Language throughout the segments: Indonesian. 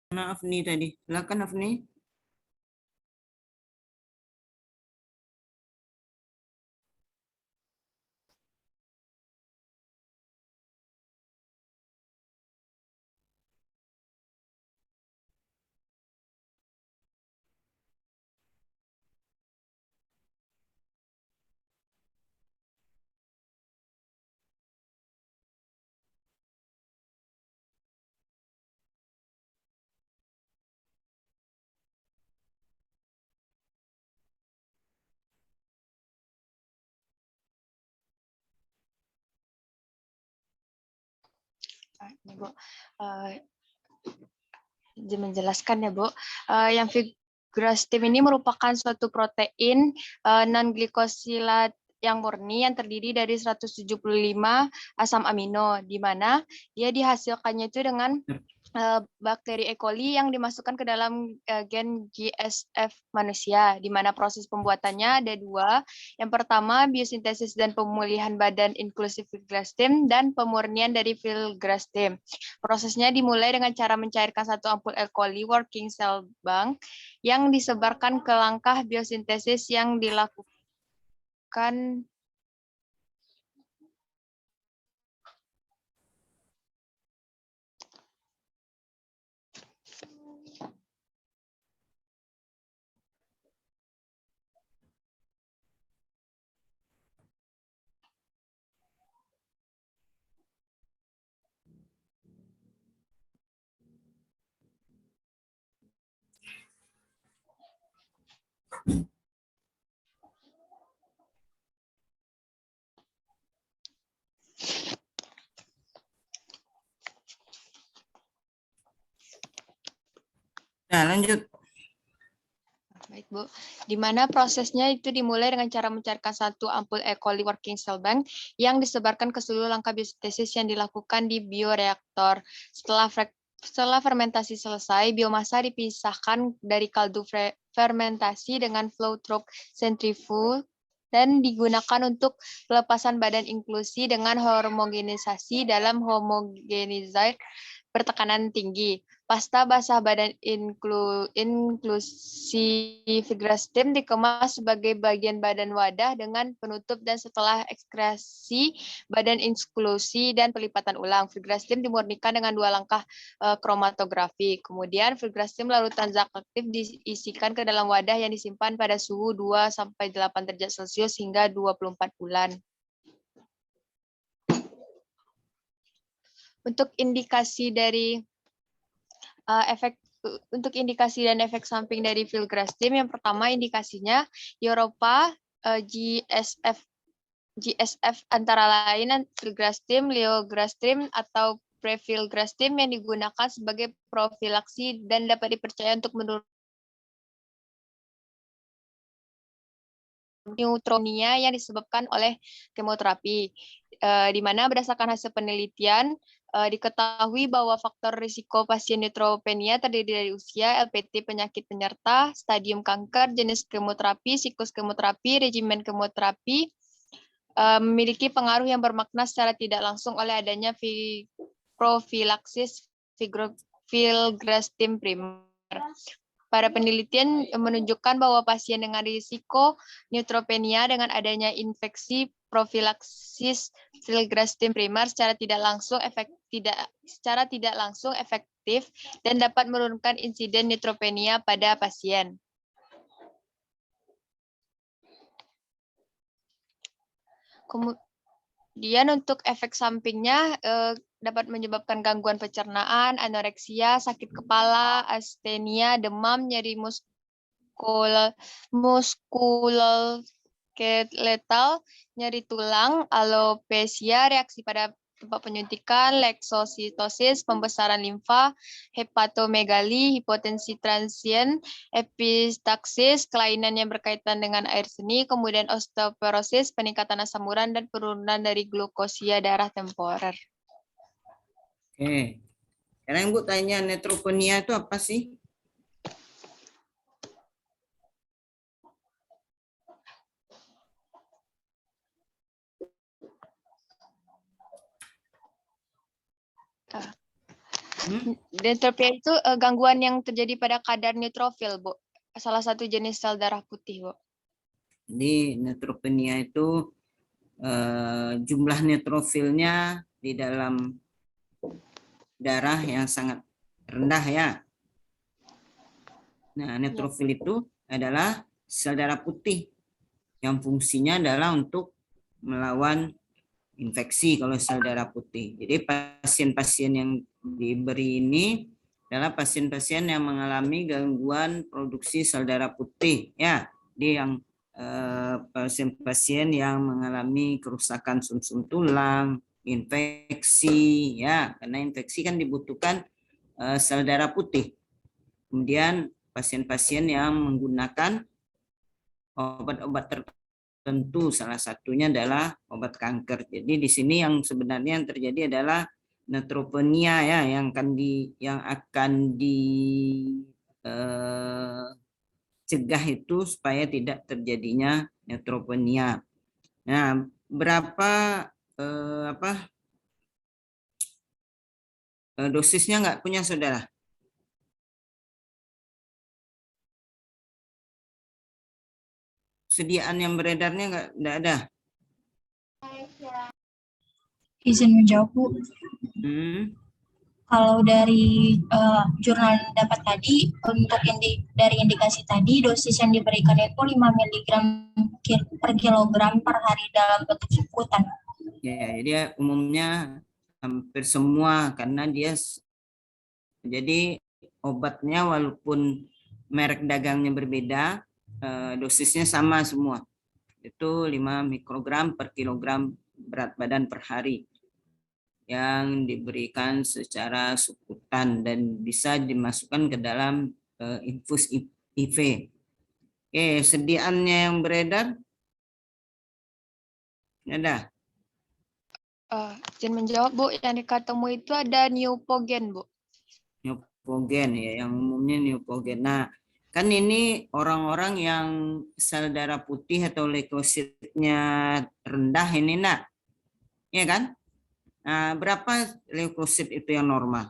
Mana Afni tadi? Silakan Afni. Ini Bu, menjelaskan ya Bu, yang fibrostim ini merupakan suatu protein non-glikosilat yang murni yang terdiri dari 175 asam amino, di mana dia dihasilkannya itu dengan bakteri E. coli yang dimasukkan ke dalam gen GSF manusia, di mana proses pembuatannya ada dua. Yang pertama, biosintesis dan pemulihan badan inklusif filgrastim dan pemurnian dari filgrastim. Prosesnya dimulai dengan cara mencairkan satu ampul E. coli working cell bank yang disebarkan ke langkah biosintesis yang dilakukan. Nah, lanjut. Baik, Bu. Di mana prosesnya itu dimulai dengan cara mencairkan satu ampul E. coli working cell bank yang disebarkan ke seluruh langkah biosintesis yang dilakukan di bioreaktor. Setelah fermentasi selesai, biomasa dipisahkan dari kaldu fermentasi dengan flow through centrifuge dan digunakan untuk pelepasan badan inklusi dengan homogenisasi dalam homogenizer bertekanan tinggi. Pasta basah badan inklusi fibrostim dikemas sebagai bagian badan wadah dengan penutup dan setelah ekskresi badan inklusi dan pelipatan ulang. Fibrostim dimurnikan dengan dua langkah kromatografi. Kemudian fibrostim larutan zat aktif diisikan ke dalam wadah yang disimpan pada suhu 2-8 derajat Celcius hingga 24 bulan. Untuk indikasi dari untuk indikasi dan efek samping dari filgrastim, yang pertama indikasinya Eropa GSF antara lain filgrastim, leograstim atau prefilgrastim yang digunakan sebagai profilaksi dan dapat dipercaya untuk menurunkan neutronia yang disebabkan oleh kemoterapi, di mana berdasarkan hasil penelitian diketahui bahwa faktor risiko pasien neutropenia terdiri dari usia, LPT penyakit penyerta, stadium kanker, jenis kemoterapi, siklus kemoterapi, regimen kemoterapi, memiliki pengaruh yang bermakna secara tidak langsung oleh adanya profilaksis filgrastim primer. Pada penelitian menunjukkan bahwa pasien dengan risiko neutropenia dengan adanya infeksi profilaksis filgrastim primer secara tidak langsung efektif dan dapat menurunkan insiden neutropenia pada pasien. Kemudian untuk efek sampingnya dapat menyebabkan gangguan pencernaan, anoreksia, sakit kepala, astenia, demam, nyeri muskuloskeletal, nyeri tulang, alopecia, reaksi pada tempat penyuntikan, leksositosis, pembesaran limfa, hepatomegali, hipotensi transien, epistaxis, kelainan yang berkaitan dengan air seni, kemudian osteoporosis, peningkatan asam urat, dan penurunan dari glukosia darah temporer. Oke. Sekarang Ibu tanya neutropenia itu apa sih? Neutropenia itu gangguan yang terjadi pada kadar neutrofil, Bu. Salah satu jenis sel darah putih, Bu. Jadi neutropenia itu jumlah neutrofilnya di dalam darah yang sangat rendah ya. Nah, neutrofil itu adalah sel darah putih yang fungsinya adalah untuk melawan infeksi kalau sel darah putih. Jadi pasien-pasien yang diberi ini adalah pasien-pasien yang mengalami gangguan produksi sel darah putih ya. Dia yang pasien-pasien yang mengalami kerusakan sumsum tulang, infeksi ya, karena infeksi kan dibutuhkan sel darah putih. Kemudian pasien-pasien yang menggunakan obat-obat tertentu, salah satunya adalah obat kanker. Jadi di sini yang sebenarnya yang terjadi adalah neutropenia ya, yang akan dicegah itu supaya tidak terjadinya neutropenia. Nah, berapa dosisnya nggak punya saudara? Sediaan yang beredarnya nggak ada. Izin menjawab, Bu. Kalau dari jurnal dapat tadi, untuk dari indikasi tadi, dosis yang diberikan itu 5 mg per kilogram per hari dalam bentuk subkutan. Ya, jadi umumnya hampir semua, karena dia jadi obatnya walaupun merek dagangnya berbeda, dosisnya sama semua. Itu 5 mikrogram per kilogram berat badan per hari yang diberikan secara subkutan dan bisa dimasukkan ke dalam infus IV. Oke, sediaannya yang beredar ada? Izin menjawab, Bu. Yang dikatamu itu ada Neupogen, Bu. Neupogen ya, yang umumnya Neupogen. Nah, kan ini orang-orang yang sel darah putih atau leukositnya rendah ini, nak, ya kan? Nah, berapa leukosit itu yang normal?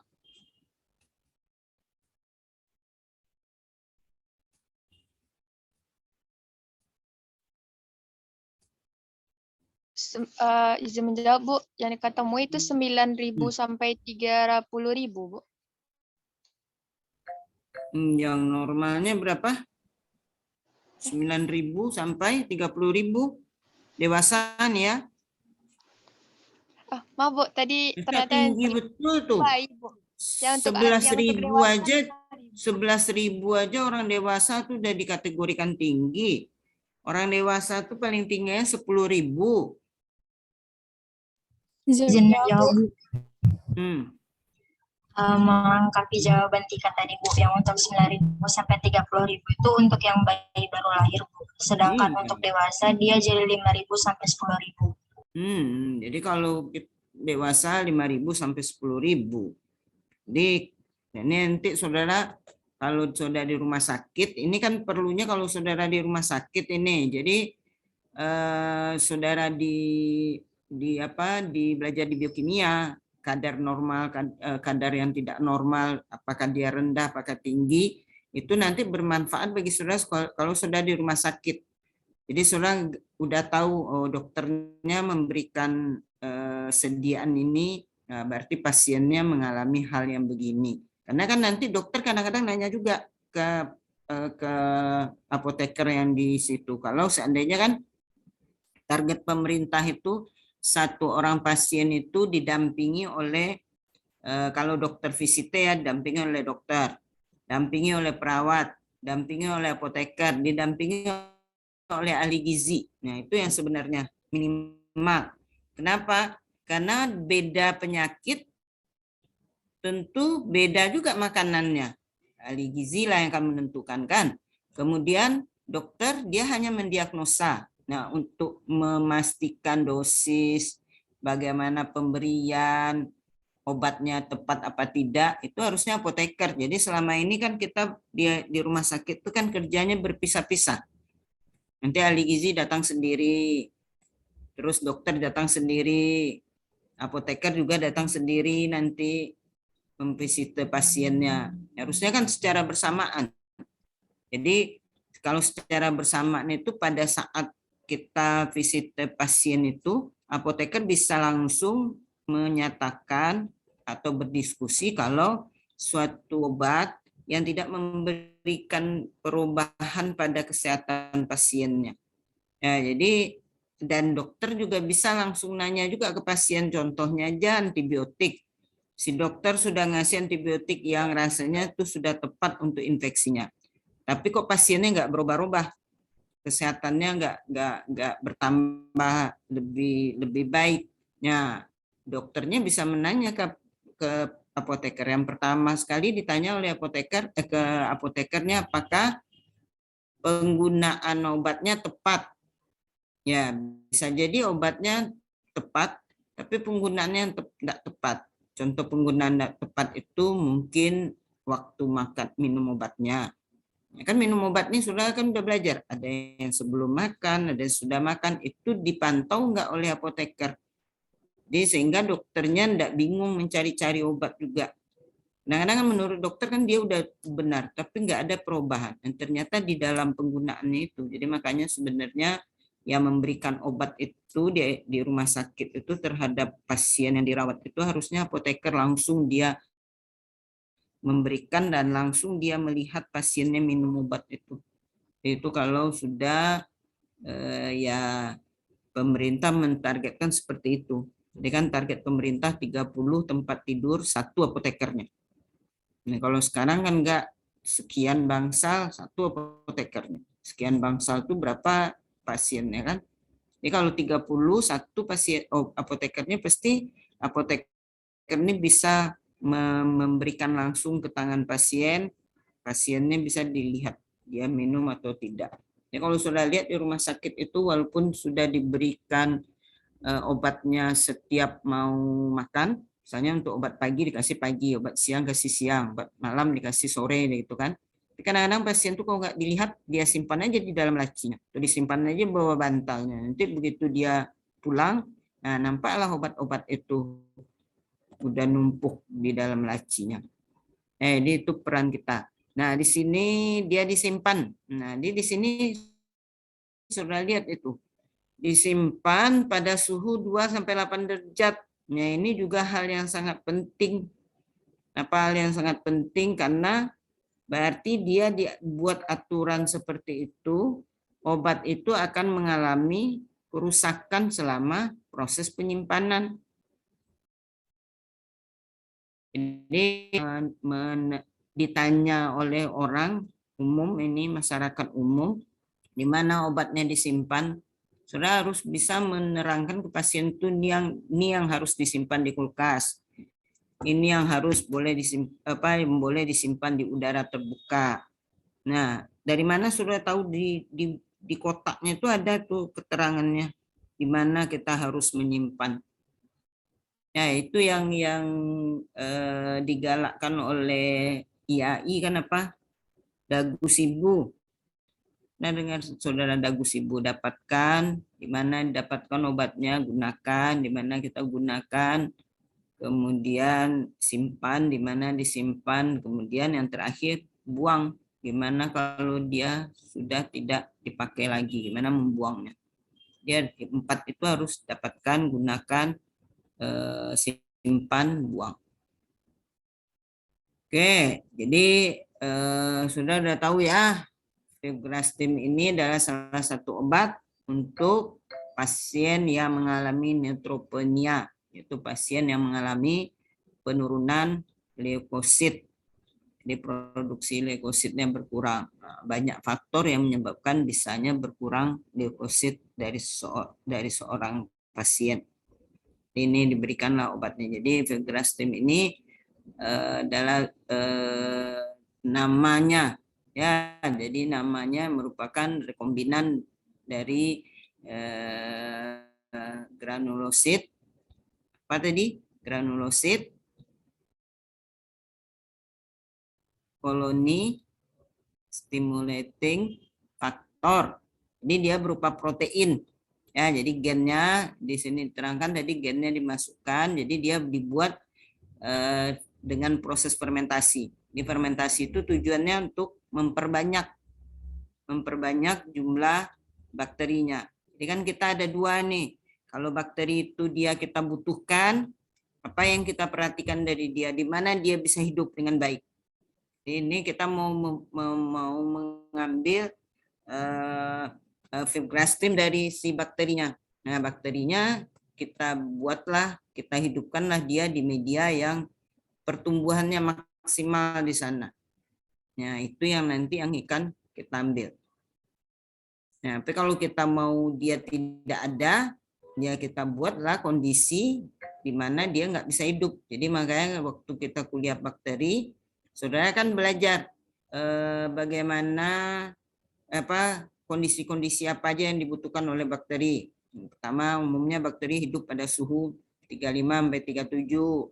Izin menjawab, Bu. Yang dikatamu itu 9.000 sampai 30.000, Bu. Yang normalnya berapa? 9.000 sampai 30.000 dewasa nih ya. Maaf, Bu, tadi ternyata tinggi betul tuh. baik, Bu. 11.000 aja, 11.000 aja orang dewasa tuh udah dikategorikan tinggi. Orang dewasa tuh paling tingginya 10.000. Izin menjawab, Bu. Melengkapi jawaban Tika tadi, Bu, yang untuk 9.000 sampai 30.000 itu untuk yang bayi baru lahir, Bu. Sedangkan untuk dewasa dia jadi 5.000 sampai 10.000. Jadi kalau dewasa 5.000 sampai 10.000. Jadi ini nanti saudara, kalau saudara di rumah sakit, ini kan perlunya kalau saudara di rumah sakit ini. Jadi saudara di belajar di biokimia, kadar normal, kadar yang tidak normal, apakah dia rendah, apakah tinggi, itu nanti bermanfaat bagi saudara kalau saudara di rumah sakit. Jadi saudara udah tahu, dokternya memberikan sediaan ini, berarti pasiennya mengalami hal yang begini. Karena kan nanti dokter kadang-kadang nanya juga ke apoteker yang di situ. Kalau seandainya kan target pemerintah itu satu orang pasien itu didampingi oleh, kalau dokter visite ya, didampingi oleh dokter, dampingi oleh perawat, dampingi oleh apoteker, didampingi oleh ahli gizi. Nah, itu yang sebenarnya minimal. Kenapa? Karena beda penyakit, tentu beda juga makanannya. Ahli gizi lah yang akan menentukan kan. Kemudian dokter dia hanya mendiagnosa. Nah, untuk memastikan dosis, bagaimana pemberian obatnya tepat apa tidak, itu harusnya apoteker. Jadi selama ini kan kita di rumah sakit itu kan kerjanya berpisah-pisah. Nanti ahli gizi datang sendiri, terus dokter datang sendiri, apoteker juga datang sendiri nanti. memvisite pasiennya. Harusnya kan secara bersamaan. Jadi kalau secara bersamaan itu pada saat kita visite pasien itu, apoteker bisa langsung menyatakan atau berdiskusi kalau suatu obat yang tidak memberikan perubahan pada kesehatan pasiennya. Ya, jadi dan dokter juga bisa langsung nanya juga ke pasien, contohnya aja antibiotik. Si dokter sudah ngasih antibiotik yang rasanya itu sudah tepat untuk infeksinya. Tapi kok pasiennya nggak berubah-ubah, kesehatannya nggak bertambah lebih baik. Nah, dokternya bisa menanya ke apoteker. Yang pertama sekali ditanya oleh apoteker ke apotekernya apakah penggunaan obatnya tepat. Ya, bisa jadi obatnya tepat, tapi penggunaannya tidak tepat. Contoh penggunaan tidak tepat itu mungkin waktu makan minum obatnya. Ya kan minum obatnya sudah belajar. Ada yang sebelum makan, ada yang sudah makan, itu dipantau nggak oleh apoteker. Jadi sehingga dokternya tidak bingung mencari-cari obat juga. Kadang-kadang menurut dokter kan dia udah benar, tapi nggak ada perubahan. Dan ternyata di dalam penggunaannya itu. Jadi makanya sebenarnya yang memberikan obat itu di rumah sakit itu terhadap pasien yang dirawat itu harusnya apoteker langsung dia memberikan dan langsung dia melihat pasiennya minum obat itu. Itu kalau sudah ya pemerintah mentargetkan seperti itu. Jadi kan target pemerintah 30 tempat tidur, 1 apotekernya. Nah, kalau sekarang kan enggak, sekian bangsal 1 apotekernya. Sekian bangsal itu berapa pasiennya kan? Jadi kalau 30 1 pasien apotekernya, pasti apoteker ini bisa memberikan langsung ke tangan pasien, pasiennya bisa dilihat dia minum atau tidak. Ya, kalau sudah lihat di rumah sakit itu walaupun sudah diberikan obatnya setiap mau makan, misalnya untuk obat pagi dikasih pagi, obat siang kasih siang, obat malam dikasih sore gitu kan. Kadang-kadang pasien tuh kalau nggak dilihat, dia simpan aja di dalam lacinya, atau disimpan aja bawah bantalnya. Nanti begitu dia pulang, nah nampaklah obat-obat itu udah numpuk di dalam lacinya. Itu peran kita. Nah, di sini dia disimpan. Nah, di sini sudah lihat itu. Disimpan pada suhu 2-8 derajat. Nah, ini juga hal yang sangat penting. Hal yang sangat penting karena berarti dia dibuat aturan seperti itu, obat itu akan mengalami kerusakan selama proses penyimpanan. Jadi ditanya oleh orang umum, ini masyarakat umum, di mana obatnya disimpan, saudara harus bisa menerangkan ke pasien itu ini yang harus disimpan di kulkas, ini yang harus boleh disimpan di udara terbuka. Nah, dari mana sudah tahu di kotaknya itu ada tuh keterangannya di mana kita harus menyimpan. Ya, itu yang digalakkan oleh IAI kan Dagu Sibu. Nah, dengan saudara Dagu Sibu dapatkan, di mana dapatkan obatnya, gunakan, di mana kita gunakan, kemudian simpan, di mana disimpan, kemudian yang terakhir buang, gimana kalau dia sudah tidak dipakai lagi, gimana membuangnya. Dia 4 itu harus dapatkan, gunakan, simpan, buang. Oke, jadi sudah tahu ya, Pegfilgrastim ini adalah salah satu obat untuk pasien yang mengalami neutropenia, yaitu pasien yang mengalami penurunan leukosit. Jadi produksi leukositnya berkurang. Nah, banyak faktor yang menyebabkan bisanya berkurang leukosit dari seorang pasien. Ini diberikanlah obatnya. Jadi Pegfilgrastim ini adalah namanya ya, jadi namanya merupakan rekombinan dari granulosit, granulosit colony stimulating factor. Jadi dia berupa protein. Ya, jadi gennya di sini diterangkan tadi gennya dimasukkan, jadi dia dibuat dengan proses fermentasi. Di fermentasi itu tujuannya untuk memperbanyak jumlah bakterinya. Jadi kan kita ada dua nih. Kalau bakteri itu dia kita butuhkan, apa yang kita perhatikan dari dia, di mana dia bisa hidup dengan baik. Jadi ini kita mau mengambil fibrostim dari si bakterinya. Nah, bakterinya kita buatlah, kita hidupkanlah dia di media yang pertumbuhannya maksimal di sana. Nah, itu yang nanti yang ikan kita ambil. Nah, tapi kalau kita mau dia tidak ada, ya kita buatlah kondisi di mana dia nggak bisa hidup. Jadi makanya waktu kita kuliah bakteri, saudara kan belajar bagaimana kondisi-kondisi apa aja yang dibutuhkan oleh bakteri. Pertama, umumnya bakteri hidup pada suhu 35 sampai 37.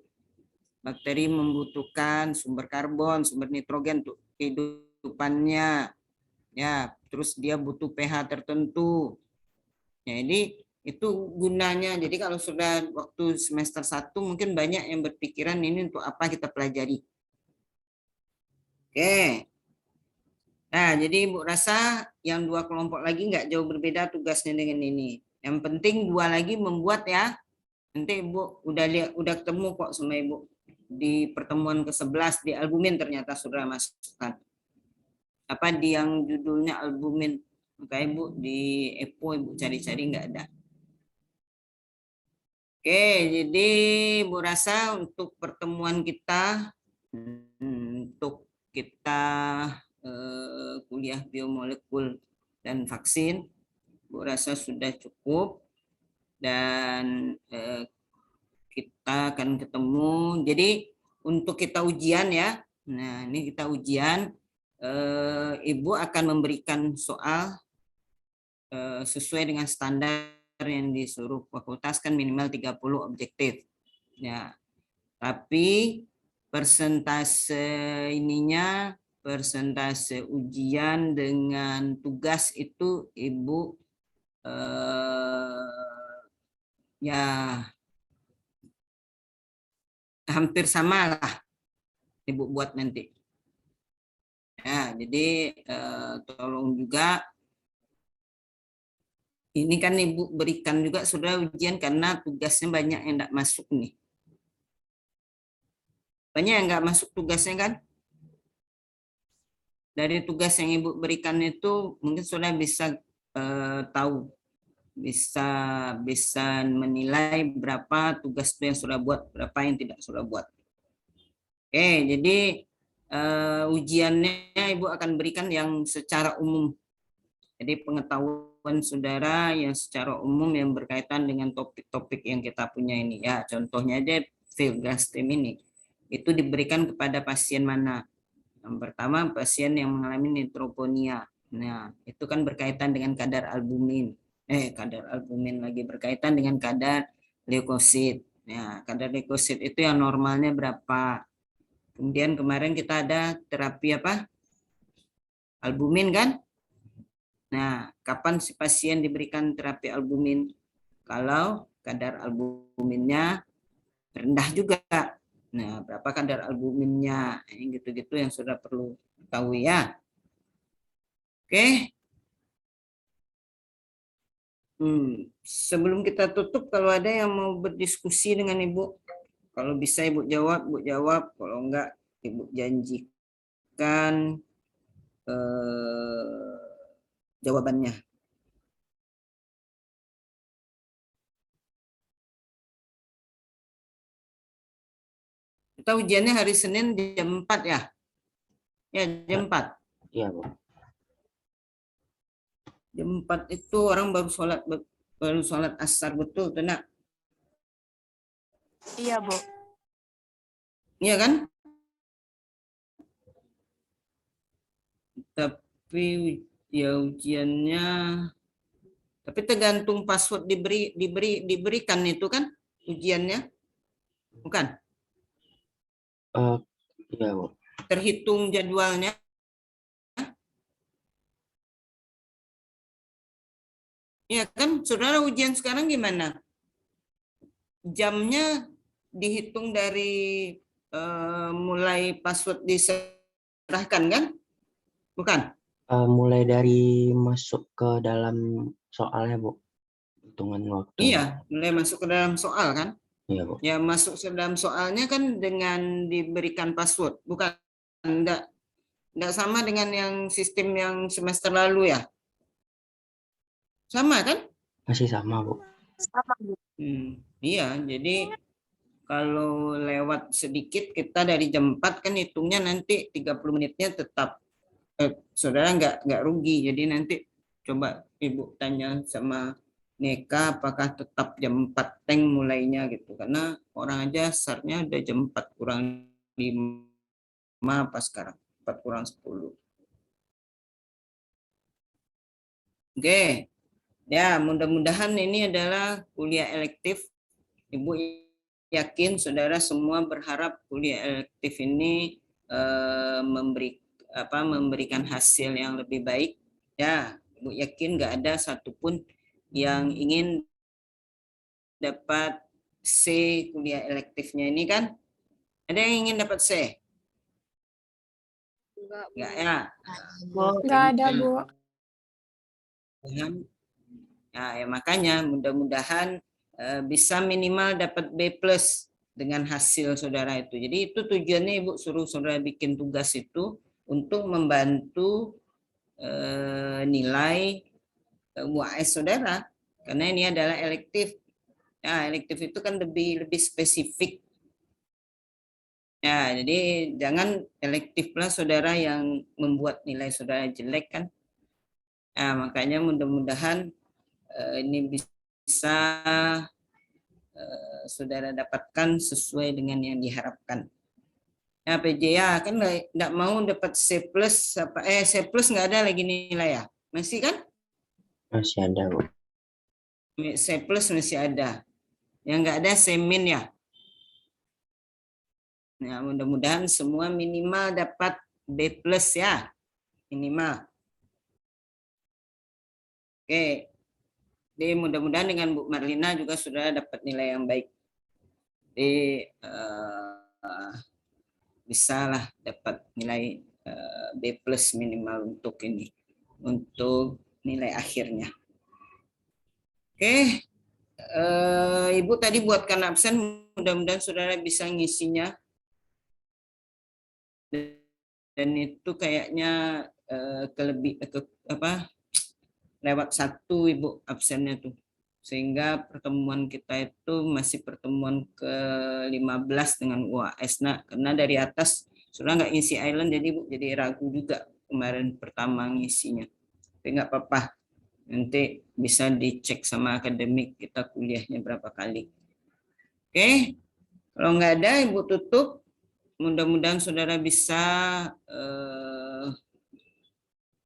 Bakteri membutuhkan sumber karbon, sumber nitrogen untuk kehidupannya. Ya, terus dia butuh pH tertentu. Jadi itu gunanya. Jadi kalau sudah waktu semester 1 mungkin banyak yang berpikiran ini untuk apa kita pelajari. Oke. Nah, jadi Ibu rasa yang dua kelompok lagi nggak jauh berbeda tugasnya dengan ini. Yang penting dua lagi membuat ya. Nanti Ibu udah ketemu kok sama Ibu di pertemuan ke-11 di albumin ternyata sudah masukkan. Apa di yang judulnya albumin, maka Ibu di EPO Ibu cari-cari nggak ada. Oke, jadi Ibu rasa untuk pertemuan kita untuk kita kuliah biomolekul dan vaksin, Ibu rasa sudah cukup dan kita akan ketemu. Jadi untuk kita ujian ya. Nah, ini kita ujian. Ibu akan memberikan soal sesuai dengan standar yang disuruh fakultas kan minimal 30 objektif. Ya. Tapi persentase persentase ujian dengan tugas itu Ibu ya hampir sama lah Ibu buat nanti. Ya, jadi tolong juga ini kan Ibu berikan juga sudah ujian karena tugasnya banyak yang enggak masuk nih. Banyak yang enggak masuk tugasnya kan? Dari tugas yang Ibu berikan itu mungkin sudah bisa tahu, bisa menilai berapa tugas yang sudah buat, berapa yang tidak sudah buat. Oke, jadi ujiannya Ibu akan berikan yang secara umum. Jadi pengetahuan saudara yang secara umum yang berkaitan dengan topik-topik yang kita punya ini ya. Contohnya aja filgrastim ini. Itu diberikan kepada pasien mana? Yang pertama pasien yang mengalami neutropenia. Nah, itu kan berkaitan dengan kadar albumin. Kadar albumin lagi berkaitan dengan kadar leukosit. Nah, kadar leukosit itu yang normalnya berapa? Kemudian kemarin kita ada terapi apa? Albumin kan? Nah, kapan si pasien diberikan terapi albumin? Kalau kadar albuminnya rendah juga. Nah, berapa kadar albuminnya? Gitu-gitu yang sudah perlu tahu ya. Oke. Sebelum kita tutup, kalau ada yang mau berdiskusi dengan Ibu, kalau bisa Ibu jawab. Kalau enggak, Ibu janjikan jawabannya. Kita ujiannya hari Senin jam 4 ya? Ya, jam 4. Iya, Bu. Jam 4 itu orang baru sholat asar betul, Nak? Iya, Bu. Iya kan? Tapi ya ujiannya, tapi tergantung password diberikan itu kan ujiannya, bukan? Iya, Bu. Terhitung jadwalnya. Ya kan, saudara ujian sekarang gimana? Jamnya dihitung dari mulai password diserahkan kan? Bukan? Mulai dari masuk ke dalam soalnya, Bu. Hitungan waktu. Iya, mulai masuk ke dalam soal kan? Iya, Bu. Ya masuk ke dalam soalnya kan dengan diberikan password, bukan? Enggak sama dengan yang sistem yang semester lalu ya? Sama kan? Masih sama, Bu. Sama, Bu. Iya, jadi kalau lewat sedikit kita dari jam 4 kan hitungnya nanti 30 menitnya tetap saudara nggak rugi. Jadi nanti coba Ibu tanya sama Neka apakah tetap jam 4 tank mulainya gitu. Karena orang aja startnya udah jam 4 kurang 5 apa sekarang? 4 kurang 10. Oke. Ya, mudah-mudahan ini adalah kuliah elektif. Ibu yakin saudara semua berharap kuliah elektif ini memberikan hasil yang lebih baik. Ya, Ibu yakin nggak ada satupun yang ingin dapat C kuliah elektifnya ini kan? Ada yang ingin dapat C? Enggak ya? Nggak ada, Bu. Ya, makanya mudah-mudahan bisa minimal dapat B+ dengan hasil saudara itu. Jadi itu tujuannya Ibu suruh saudara bikin tugas itu untuk membantu nilai UAS saudara. Karena ini adalah elektif. Ya, elektif itu kan lebih spesifik. Ya, jadi jangan elektif lah saudara yang membuat nilai saudara jelek kan. Nah, makanya mudah-mudahan ini bisa saudara dapatkan sesuai dengan yang diharapkan. Ya, PJ ya kan nggak mau dapat C+ C+ nggak ada lagi nilai ya? Masih kan? Masih ada, Bu. C+ masih ada. Yang nggak ada C- ya. Nah, mudah-mudahan semua minimal dapat B+ ya. Minimal. Oke. Jadi mudah-mudahan dengan Bu Marlina juga sudah dapat nilai yang baik. Jadi bisalah dapat nilai B+ minimal untuk ini, untuk nilai akhirnya. Oke, Ibu tadi buatkan absen, mudah-mudahan saudara bisa ngisinya. Dan itu kayaknya lewat 1 Ibu absennya tuh. Sehingga pertemuan kita itu masih pertemuan ke-15 dengan UAS. Nah, karena dari atas sudah nggak ngisi island, jadi Bu jadi ragu juga kemarin pertama ngisinya. Tapi nggak apa-apa, nanti bisa dicek sama akademik kita kuliahnya berapa kali. Oke, kalau nggak ada Ibu tutup. Mudah-mudahan saudara bisa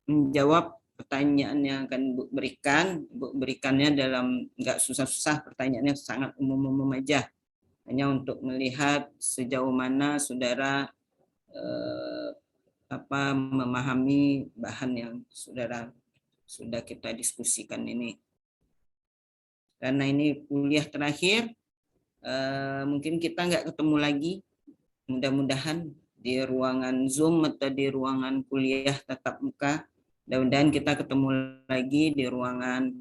menjawab pertanyaan yang akan Ibu berikan. Ibu berikannya dalam nggak susah-susah, pertanyaannya sangat umum-umum aja. Hanya untuk melihat sejauh mana saudara memahami bahan yang saudara sudah kita diskusikan ini. Karena ini kuliah terakhir, mungkin kita nggak ketemu lagi. Mudah-mudahan di ruangan Zoom atau di ruangan kuliah tatap muka. Mudah-mudahan kita ketemu lagi di ruangan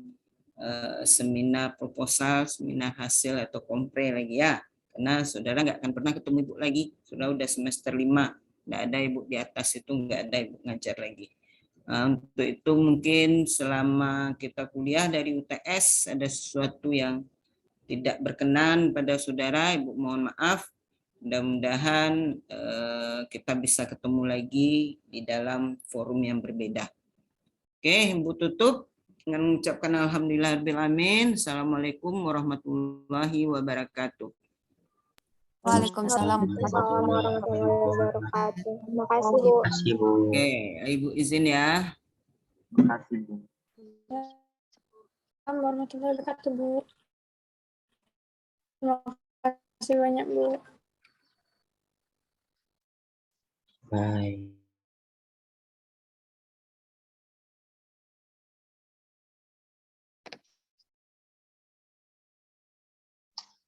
seminar proposal, seminar hasil atau kompre lagi ya. Karena saudara nggak akan pernah ketemu Ibu lagi. Sudah semester 5, nggak ada Ibu di atas itu, nggak ada Ibu ngajar lagi. Untuk itu mungkin selama kita kuliah dari UTS ada sesuatu yang tidak berkenan pada saudara, Ibu mohon maaf. Mudah-mudahan kita bisa ketemu lagi di dalam forum yang berbeda. Oke, Ibu tutup dengan mengucapkan alhamdulillahirrahmanirrahim. Assalamualaikum warahmatullahi wabarakatuh. Waalaikumsalam. Warahmatullahi wabarakatuh. Terima kasih, Bu. Terima kasih, Bu. Oke, Ibu izin ya. Terima kasih, Bu. Assalamualaikum warahmatullahi wabarakatuh, Bu. Terima kasih banyak, Bu. Bye.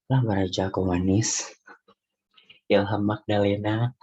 Lah, Baraja aku manis. Ilham Magdalena.